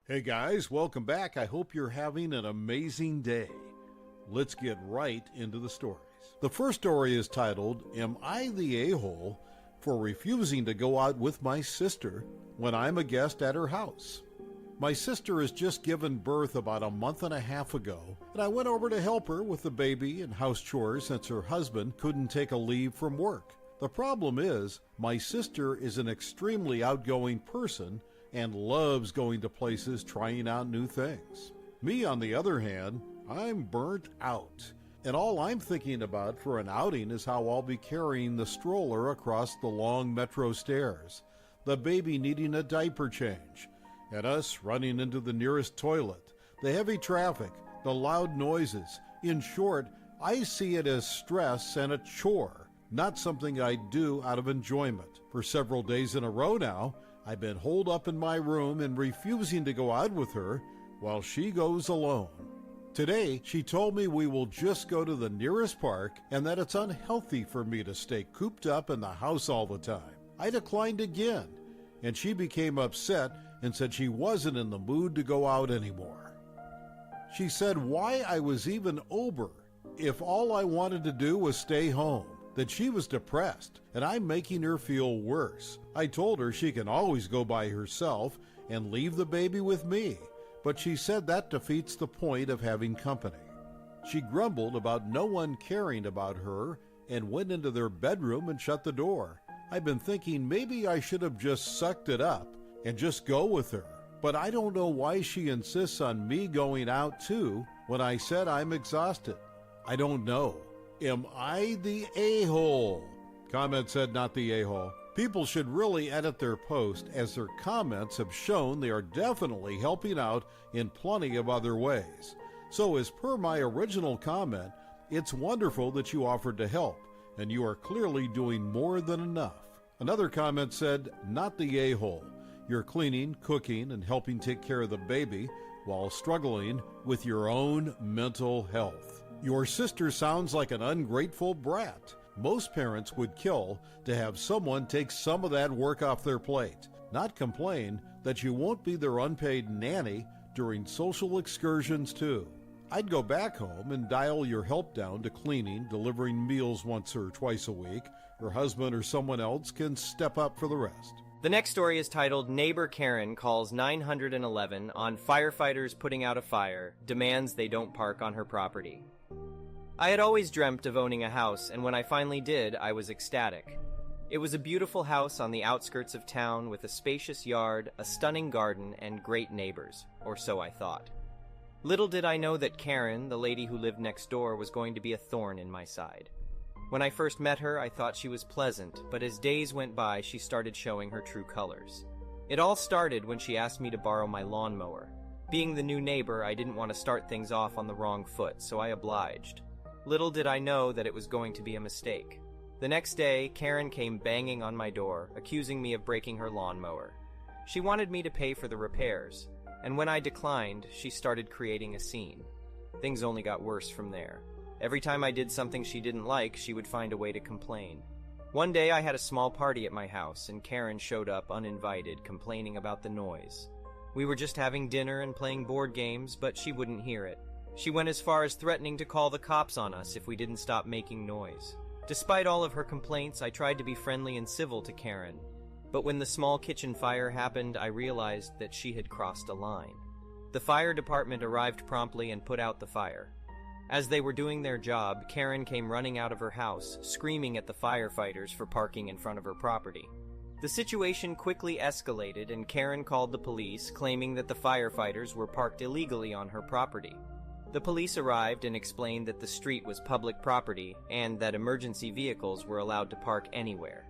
Hey guys, welcome back. I hope you're having an amazing day. Let's get right into the stories. The first story is titled, Am I the A-hole for refusing to go out with my sister when I'm a guest at her house? My sister has just given birth about a month and a half ago, and I went over to help her with the baby and house chores since her husband couldn't take a leave from work. The problem is, my sister is an extremely outgoing person and loves going to places trying out new things. Me, on the other hand, I'm burnt out. And all I'm thinking about for an outing is how I'll be carrying the stroller across the long metro stairs, the baby needing a diaper change, and us running into the nearest toilet, the heavy traffic, the loud noises. In short, I see it as stress and a chore, not something I do out of enjoyment. For several days in a row now, I've been holed up in my room and refusing to go out with her while she goes alone. Today, she told me we will just go to the nearest park and that it's unhealthy for me to stay cooped up in the house all the time. I declined again, and she became upset and said she wasn't in the mood to go out anymore. She said why I was even over if all I wanted to do was stay home, that she was depressed, and I'm making her feel worse. I told her she can always go by herself and leave the baby with me, but she said that defeats the point of having company. She grumbled about no one caring about her and went into their bedroom and shut the door. I've been thinking maybe I should have just sucked it up and just go with her, but I don't know why she insists on me going out too when I said I'm exhausted. I don't know. Am I the a-hole? Comment said not the a-hole. People should really edit their post, as their comments have shown they are definitely helping out in plenty of other ways. So as per my original comment, it's wonderful that you offered to help, and you are clearly doing more than enough. Another comment said, not the a-hole. You're cleaning, cooking, and helping take care of the baby while struggling with your own mental health. Your sister sounds like an ungrateful brat. Most parents would kill to have someone take some of that work off their plate, not complain that you won't be their unpaid nanny during social excursions too. I'd go back home and dial your help down to cleaning, delivering meals once or twice a week. Her husband or someone else can step up for the rest. The next story is titled, Neighbor Karen Calls 911 on Firefighters Putting Out a Fire, Demands They Don't Park on Her Property. I had always dreamt of owning a house, and when I finally did, I was ecstatic. It was a beautiful house on the outskirts of town with a spacious yard, a stunning garden, and great neighbors, or so I thought. Little did I know that Karen, the lady who lived next door, was going to be a thorn in my side. When I first met her, I thought she was pleasant, but as days went by, she started showing her true colors. It all started when she asked me to borrow my lawnmower. Being the new neighbor, I didn't want to start things off on the wrong foot, so I obliged. Little did I know that it was going to be a mistake. The next day, Karen came banging on my door, accusing me of breaking her lawnmower. She wanted me to pay for the repairs, and when I declined, she started creating a scene. Things only got worse from there. Every time I did something she didn't like, she would find a way to complain. One day I had a small party at my house, and Karen showed up uninvited, complaining about the noise. We were just having dinner and playing board games, but she wouldn't hear it. She went as far as threatening to call the cops on us if we didn't stop making noise. Despite all of her complaints, I tried to be friendly and civil to Karen. But when the small kitchen fire happened, I realized that she had crossed a line. The fire department arrived promptly and put out the fire. As they were doing their job, Karen came running out of her house, screaming at the firefighters for parking in front of her property. The situation quickly escalated, and Karen called the police, claiming that the firefighters were parked illegally on her property. The police arrived and explained that the street was public property and that emergency vehicles were allowed to park anywhere.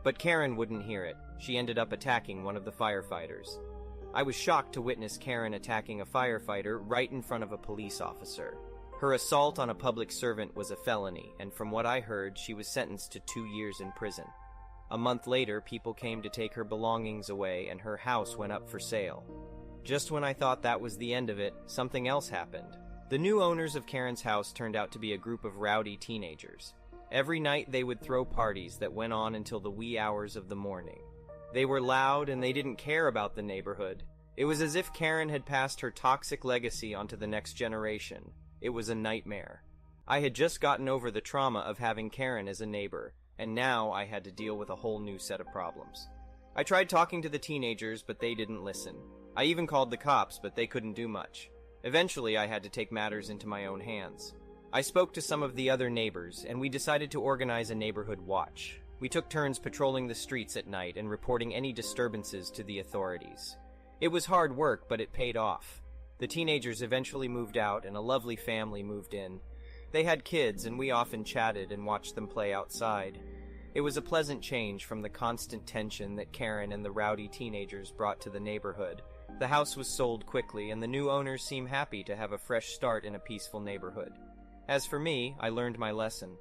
But Karen wouldn't hear it. She ended up attacking one of the firefighters. I was shocked to witness Karen attacking a firefighter right in front of a police officer. Her assault on a public servant was a felony, and from what I heard, she was sentenced to 2 years in prison. A month later, people came to take her belongings away, and her house went up for sale. Just when I thought that was the end of it, something else happened. The new owners of Karen's house turned out to be a group of rowdy teenagers. Every night they would throw parties that went on until the wee hours of the morning. They were loud and they didn't care about the neighborhood. It was as if Karen had passed her toxic legacy onto the next generation. It was a nightmare. I had just gotten over the trauma of having Karen as a neighbor, and now I had to deal with a whole new set of problems. I tried talking to the teenagers, but they didn't listen. I even called the cops, but they couldn't do much. Eventually, I had to take matters into my own hands. I spoke to some of the other neighbors, and we decided to organize a neighborhood watch. We took turns patrolling the streets at night and reporting any disturbances to the authorities. It was hard work, but it paid off. The teenagers eventually moved out, and a lovely family moved in. They had kids, and we often chatted and watched them play outside. It was a pleasant change from the constant tension that Karen and the rowdy teenagers brought to the neighborhood. The house was sold quickly, and the new owners seemed happy to have a fresh start in a peaceful neighborhood. As for me, I learned my lesson.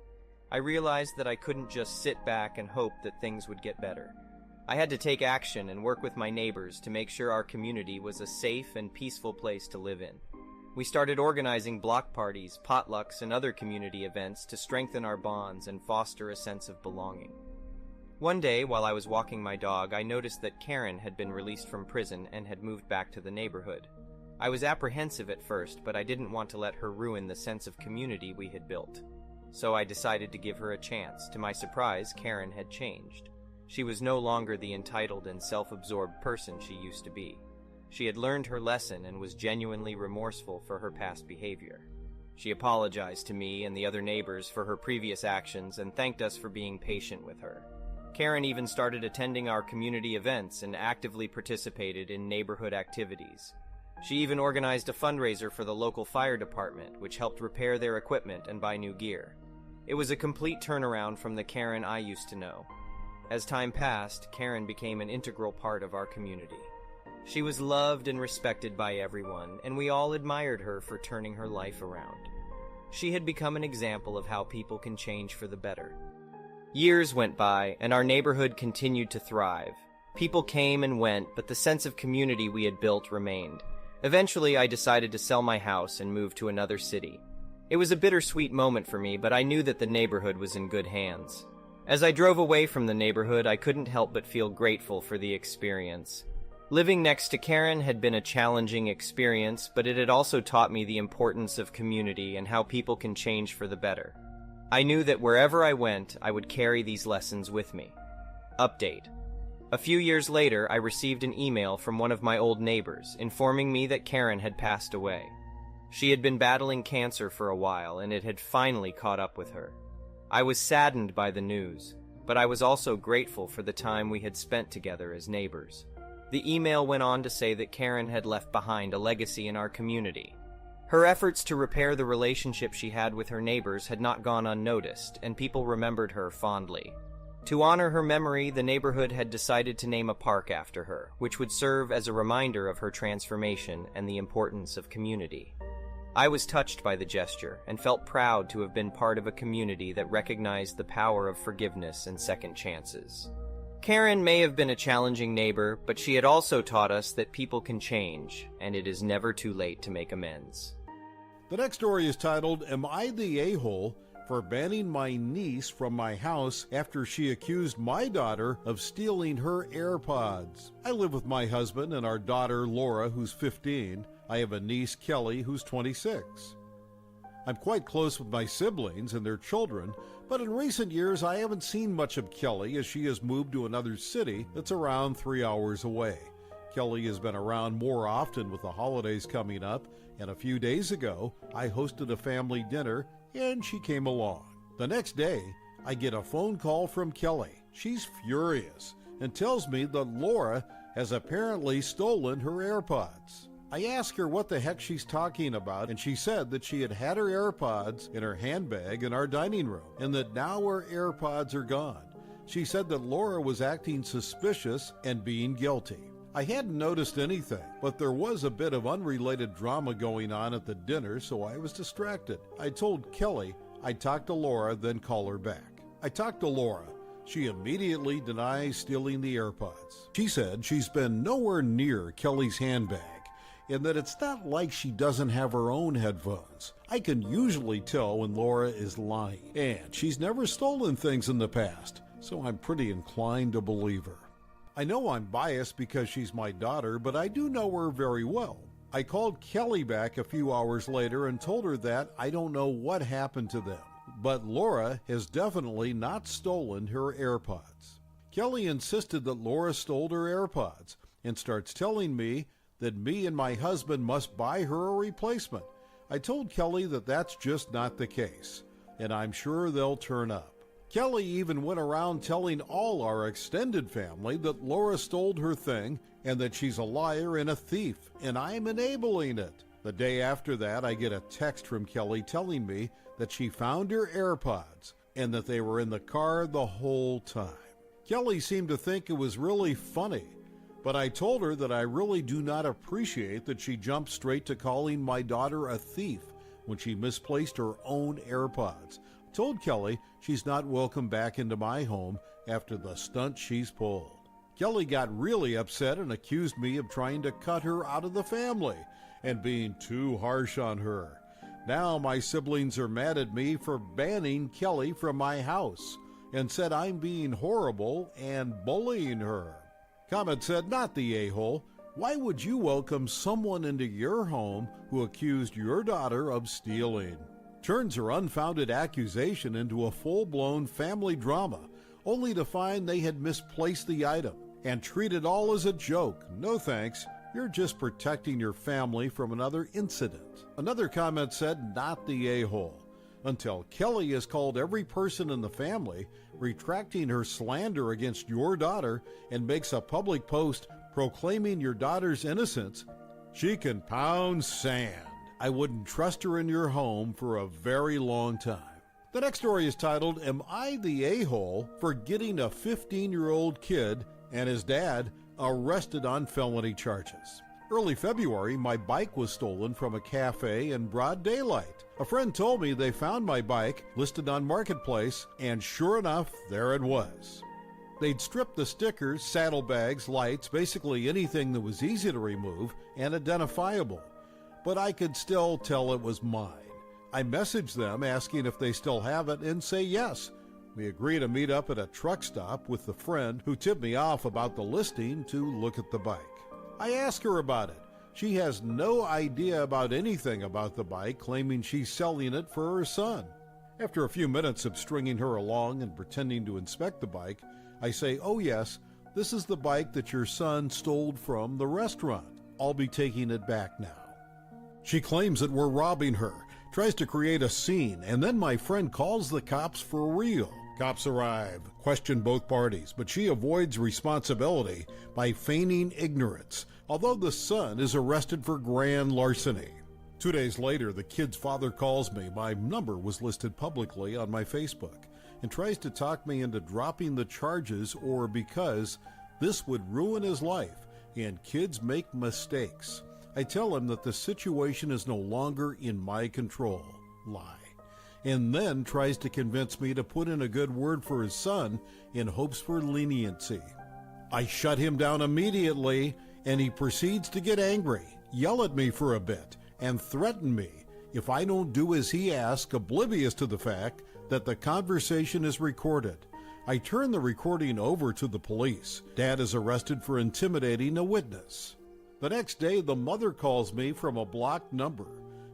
I realized that I couldn't just sit back and hope that things would get better. I had to take action and work with my neighbors to make sure our community was a safe and peaceful place to live in. We started organizing block parties, potlucks, and other community events to strengthen our bonds and foster a sense of belonging. One day, while I was walking my dog, I noticed that Karen had been released from prison and had moved back to the neighborhood. I was apprehensive at first, but I didn't want to let her ruin the sense of community we had built. So I decided to give her a chance. To my surprise, Karen had changed. She was no longer the entitled and self-absorbed person she used to be. She had learned her lesson and was genuinely remorseful for her past behavior. She apologized to me and the other neighbors for her previous actions and thanked us for being patient with her. Karen even started attending our community events and actively participated in neighborhood activities. She even organized a fundraiser for the local fire department, which helped repair their equipment and buy new gear. It was a complete turnaround from the Karen I used to know. As time passed, Karen became an integral part of our community. She was loved and respected by everyone, and we all admired her for turning her life around. She had become an example of how people can change for the better. Years went by, and our neighborhood continued to thrive. People came and went, but the sense of community we had built remained. Eventually, I decided to sell my house and move to another city. It was a bittersweet moment for me, but I knew that the neighborhood was in good hands. As I drove away from the neighborhood, I couldn't help but feel grateful for the experience. Living next to Karen had been a challenging experience, but it had also taught me the importance of community and how people can change for the better. I knew that wherever I went, I would carry these lessons with me. Update. A few years later, I received an email from one of my old neighbors informing me that Karen had passed away. She had been battling cancer for a while, and it had finally caught up with her. I was saddened by the news, but I was also grateful for the time we had spent together as neighbors. The email went on to say that Karen had left behind a legacy in our community. Her efforts to repair the relationship she had with her neighbors had not gone unnoticed, and people remembered her fondly. To honor her memory, the neighborhood had decided to name a park after her, which would serve as a reminder of her transformation and the importance of community. I was touched by the gesture and felt proud to have been part of a community that recognized the power of forgiveness and second chances. Karen may have been a challenging neighbor, but she had also taught us that people can change, and it is never too late to make amends. The next story is titled, Am I the A-hole for banning my niece from my house after she accused my daughter of stealing her AirPods? I live with my husband and our daughter Laura, who's 15. I have a niece, Kelly, who's 26. I'm quite close with my siblings and their children, but in recent years I haven't seen much of Kelly as she has moved to another city that's around 3 hours away. Kelly has been around more often with the holidays coming up, and a few days ago I hosted a family dinner and she came along. The next day, I get a phone call from Kelly. She's furious and tells me that Laura has apparently stolen her AirPods. I asked her what the heck she's talking about, and she said that she had her AirPods in her handbag in our dining room, and that now her AirPods are gone. She said that Laura was acting suspicious and being guilty. I hadn't noticed anything, but there was a bit of unrelated drama going on at the dinner, so I was distracted. I told Kelly I'd talk to Laura, then call her back. I talked to Laura. She immediately denies stealing the AirPods. She said she's been nowhere near Kelly's handbag, and that it's not like she doesn't have her own headphones. I can usually tell when Laura is lying, and she's never stolen things in the past, so I'm pretty inclined to believe her. I know I'm biased because she's my daughter, but I do know her very well. I called Kelly back a few hours later and told her that I don't know what happened to them, but Laura has definitely not stolen her AirPods. Kelly insisted that Laura stole her AirPods and starts telling me that me and my husband must buy her a replacement. I told Kelly that that's just not the case, and I'm sure they'll turn up. Kelly even went around telling all our extended family that Laura stole her thing and that she's a liar and a thief, and I'm enabling it. The day after that, I get a text from Kelly telling me that she found her AirPods and that they were in the car the whole time. Kelly seemed to think it was really funny, but I told her that I really do not appreciate that she jumped straight to calling my daughter a thief when she misplaced her own AirPods. I told Kelly she's not welcome back into my home after the stunt she's pulled. Kelly got really upset and accused me of trying to cut her out of the family and being too harsh on her. Now my siblings are mad at me for banning Kelly from my house and said I'm being horrible and bullying her. Comment said, "Not the a-hole. Why would you welcome someone into your home who accused your daughter of stealing?" Turns her unfounded accusation into a full-blown family drama, only to find they had misplaced the item and treat it all as a joke. No thanks. You're just protecting your family from another incident. Another comment said, "Not the a-hole," until Kelly has called every person in the family, retracting her slander against your daughter, and makes a public post proclaiming your daughter's innocence. She can pound sand. I wouldn't trust her in your home for a very long time. The next story is titled, "Am I the a-hole for getting a 15-year-old kid and his dad arrested on felony charges?" Early February, my bike was stolen from a cafe in broad daylight. A friend told me they found my bike listed on Marketplace, and sure enough, there it was. They'd stripped the stickers, saddlebags, lights, basically anything that was easy to remove and identifiable. But I could still tell it was mine. I messaged them asking if they still have it and say yes. We agreed to meet up at a truck stop with the friend who tipped me off about the listing to look at the bike. I asked her about it. She has no idea about anything about the bike, claiming she's selling it for her son. After a few minutes of stringing her along and pretending to inspect the bike, I say, "Oh yes, this is the bike that your son stole from the restaurant. I'll be taking it back now." She claims that we're robbing her, tries to create a scene, and then my friend calls the cops for real. Cops arrive, question both parties, but she avoids responsibility by feigning ignorance, although the son is arrested for grand larceny. 2 days later, the kid's father calls me. My number was listed publicly on my Facebook and tries to talk me into dropping the charges or because this would ruin his life and kids make mistakes. I tell him that the situation is no longer in my control. Lie. And then tries to convince me to put in a good word for his son in hopes for leniency. I shut him down immediately, and he proceeds to get angry, yell at me for a bit, and threaten me if I don't do as he asks, oblivious to the fact that the conversation is recorded. I turn the recording over to the police. Dad is arrested for intimidating a witness. The next day, the mother calls me from a blocked number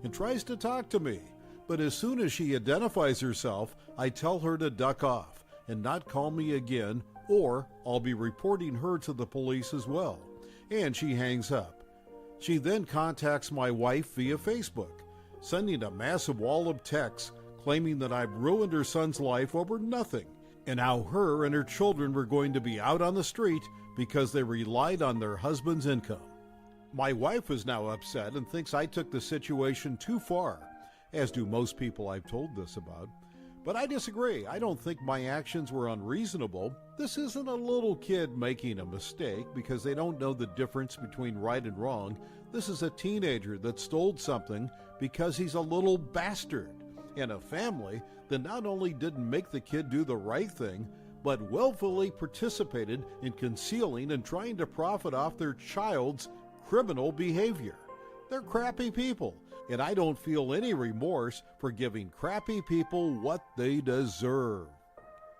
and tries to talk to me. But as soon as she identifies herself, I tell her to duck off and not call me again, or I'll be reporting her to the police as well. And she hangs up. She then contacts my wife via Facebook, sending a massive wall of texts claiming that I've ruined her son's life over nothing, and how her and her children were going to be out on the street because they relied on their husband's income. My wife is now upset and thinks I took the situation too far, as do most people I've told this about. But I disagree. I don't think my actions were unreasonable. This isn't a little kid making a mistake because they don't know the difference between right and wrong. This is a teenager that stole something because he's a little bastard. And a family that not only didn't make the kid do the right thing, but willfully participated in concealing and trying to profit off their child's criminal behavior. They're crappy people, and I don't feel any remorse for giving crappy people what they deserve.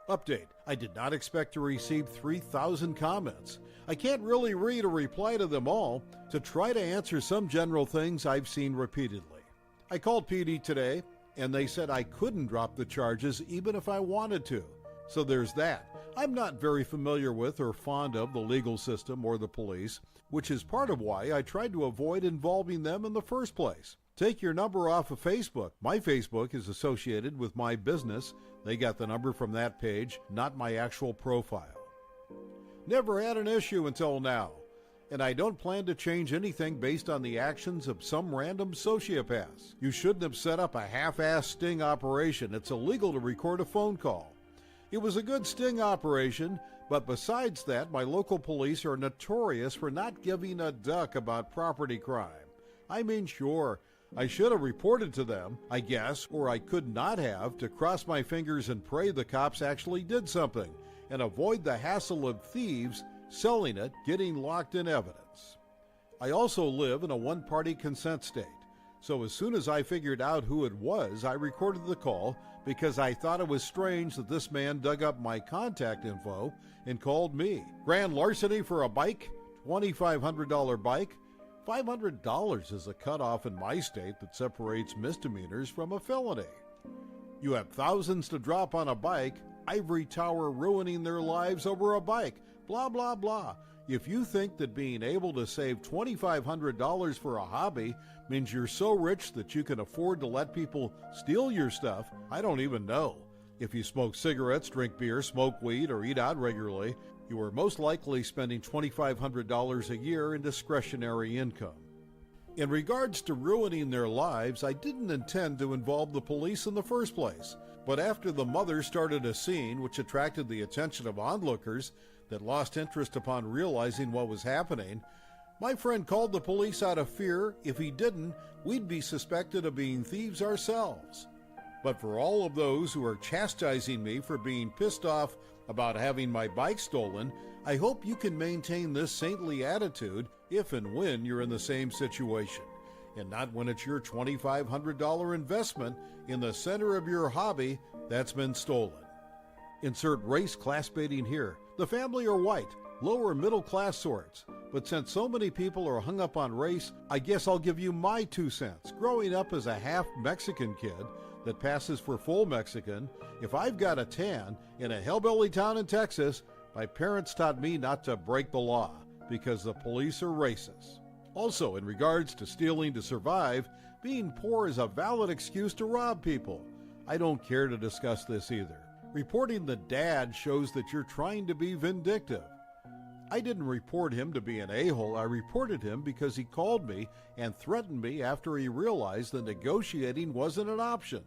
Update: I did not expect to receive 3,000 comments. I can't really read or reply to them all. To try to answer some general things I've seen repeatedly. I called PD today, and they said I couldn't drop the charges even if I wanted to. So there's that. I'm not very familiar with or fond of the legal system or the police, which is part of why I tried to avoid involving them in the first place. Take your number off of Facebook. My Facebook is associated with my business. They got the number from that page, not my actual profile. Never had an issue until now, and I don't plan to change anything based on the actions of some random sociopaths. You shouldn't have set up a half-assed sting operation. It's illegal to record a phone call. It was a good sting operation, but besides that, my local police are notorious for not giving a duck about property crime. I mean, sure, I should have reported to them, I guess, or I could not have, to cross my fingers and pray the cops actually did something and avoid the hassle of thieves selling it, getting locked in evidence. I also live in a one-party consent state, so as soon as I figured out who it was, I recorded the call because I thought it was strange that this man dug up my contact info and called me. Grand larceny for a bike, $2,500 bike. $500 is a cutoff in my state that separates misdemeanors from a felony. You have thousands to drop on a bike, ivory tower ruining their lives over a bike, blah, blah, blah. If you think that being able to save $2,500 for a hobby means you're so rich that you can afford to let people steal your stuff, I don't even know. If you smoke cigarettes, drink beer, smoke weed, or eat out regularly, you are most likely spending $2,500 a year in discretionary income. In regards to ruining their lives, I didn't intend to involve the police in the first place, but after the mother started a scene which attracted the attention of onlookers that lost interest upon realizing what was happening, my friend called the police out of fear. If he didn't, we'd be suspected of being thieves ourselves. But for all of those who are chastising me for being pissed off about having my bike stolen, I hope you can maintain this saintly attitude if and when you're in the same situation, and not when it's your $2,500 investment in the center of your hobby that's been stolen. Insert race class baiting here. The family are white, lower middle class sorts, but since so many people are hung up on race, I guess I'll give you my 2 cents. Growing up as a half Mexican kid that passes for full Mexican, if I've got a tan in a hillbilly town in Texas, my parents taught me not to break the law because the police are racist. Also, in regards to stealing to survive, being poor is a valid excuse to rob people. I don't care to discuss this either. Reporting the dad shows that you're trying to be vindictive. I didn't report him to be an a-hole. I reported him because he called me and threatened me after he realized that negotiating wasn't an option.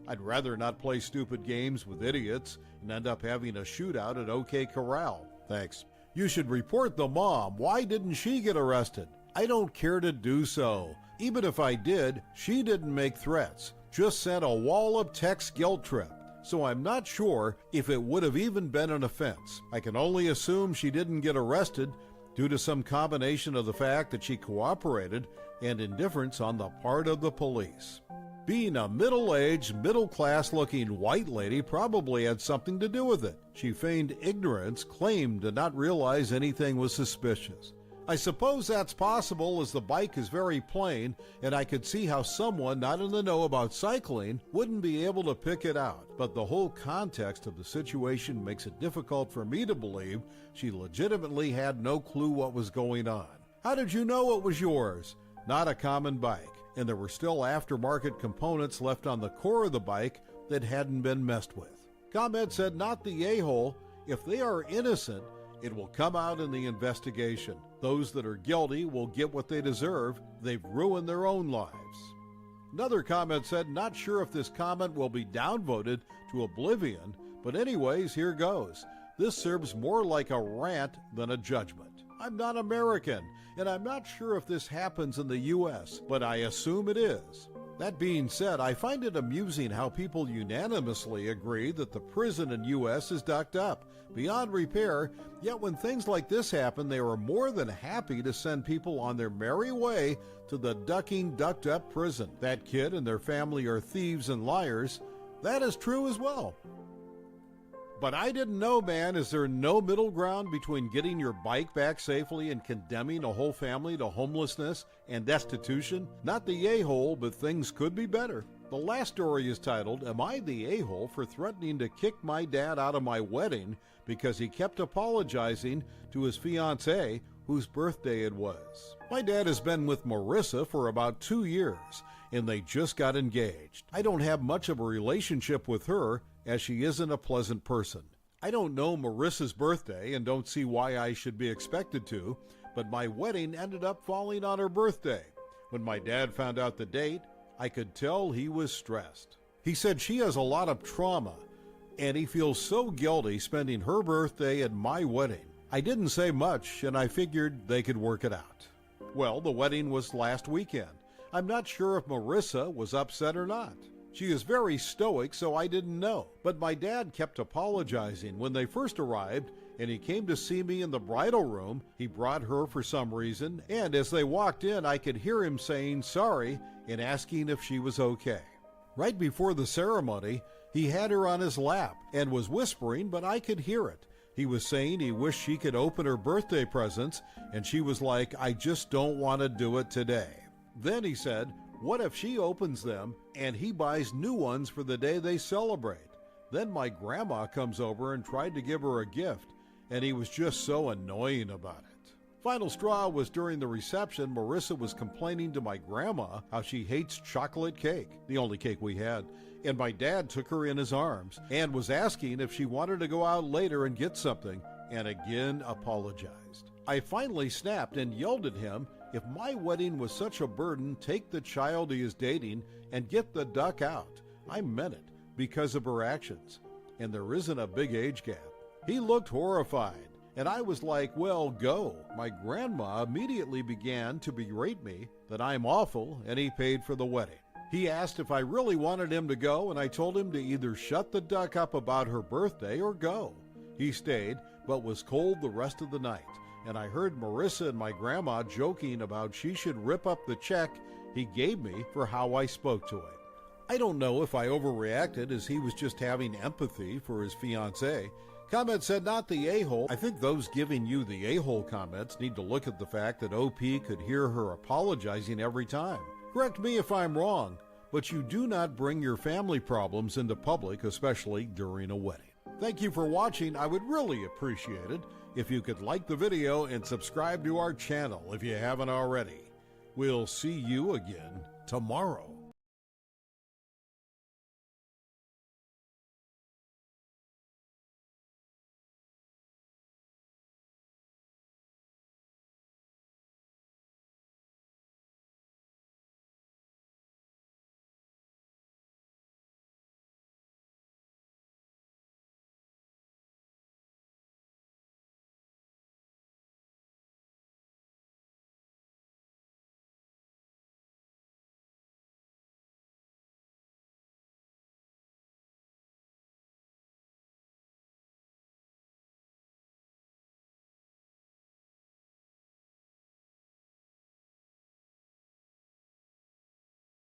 I'd rather not play stupid games with idiots and end up having a shootout at OK Corral. Thanks. You should report the mom. Why didn't she get arrested? I don't care to do so. Even if I did, she didn't make threats, just sent a wall of text guilt trip. So I'm not sure if it would have even been an offense. I can only assume she didn't get arrested due to some combination of the fact that she cooperated and indifference on the part of the police. Being a middle-aged, middle-class-looking white lady probably had something to do with it. She feigned ignorance, claimed to not realize anything was suspicious. I suppose that's possible as the bike is very plain, and I could see how someone not in the know about cycling wouldn't be able to pick it out. But the whole context of the situation makes it difficult for me to believe she legitimately had no clue what was going on. How did you know it was yours? Not a common bike, and there were still aftermarket components left on the core of the bike that hadn't been messed with. ComEd said not the a-hole. If they are innocent, it will come out in the investigation. Those that are guilty will get what they deserve. They've ruined their own lives. Another comment said, not sure if this comment will be downvoted to oblivion, but anyways, here goes. This serves more like a rant than a judgment. I'm not American, and I'm not sure if this happens in the U.S., but I assume it is. That being said, I find it amusing how people unanimously agree that the prison in U.S. is ducked up, beyond repair, yet when things like this happen, they are more than happy to send people on their merry way to the ducked up prison. That kid and their family are thieves and liars. That is true as well. But I didn't know, man. Is there no middle ground between getting your bike back safely and condemning a whole family to homelessness and destitution? Not the a-hole, but things could be better. The last story is titled, Am I the a-hole for threatening to kick my dad out of my wedding because he kept apologizing to his fiancée whose birthday it was? My dad has been with Marissa for about 2 years, and they just got engaged. I don't have much of a relationship with her, as she isn't a pleasant person. I don't know Marissa's birthday and don't see why I should be expected to, but my wedding ended up falling on her birthday. When my dad found out the date, I could tell he was stressed. He said she has a lot of trauma, and he feels so guilty spending her birthday at my wedding. I didn't say much, and I figured they could work it out. Well, the wedding was last weekend. I'm not sure if Marissa was upset or not. She is very stoic, so I didn't know. But my dad kept apologizing when they first arrived, and he came to see me in the bridal room. He brought her for some reason, and as they walked in, I could hear him saying sorry and asking if she was okay. Right before the ceremony, he had her on his lap and was whispering, but I could hear it. He was saying he wished she could open her birthday presents, and she was like, I just don't want to do it today. Then he said, what if she opens them and he buys new ones for the day they celebrate? Then my grandma comes over and tried to give her a gift, and he was just so annoying about it. Final straw was during the reception. Marissa was complaining to my grandma how she hates chocolate cake, the only cake we had, and my dad took her in his arms and was asking if she wanted to go out later and get something, and again apologized. I finally snapped and yelled at him, if my wedding was such a burden, take the child he is dating and get the duck out. I meant it because of her actions, and there isn't a big age gap. He looked horrified, and I was like, well, go. My grandma immediately began to berate me that I'm awful, and he paid for the wedding. He asked if I really wanted him to go, and I told him to either shut the duck up about her birthday or go. He stayed, but was cold the rest of the night, and I heard Marissa and my grandma joking about she should rip up the check he gave me for how I spoke to him. I don't know if I overreacted, as he was just having empathy for his fiancée. Comment said, not the a-hole. I think those giving you the a-hole comments need to look at the fact that OP could hear her apologizing every time. Correct me if I'm wrong, but you do not bring your family problems into public, especially during a wedding. Thank you for watching. I would really appreciate it if you could like the video and subscribe to our channel if you haven't already. We'll see you again tomorrow.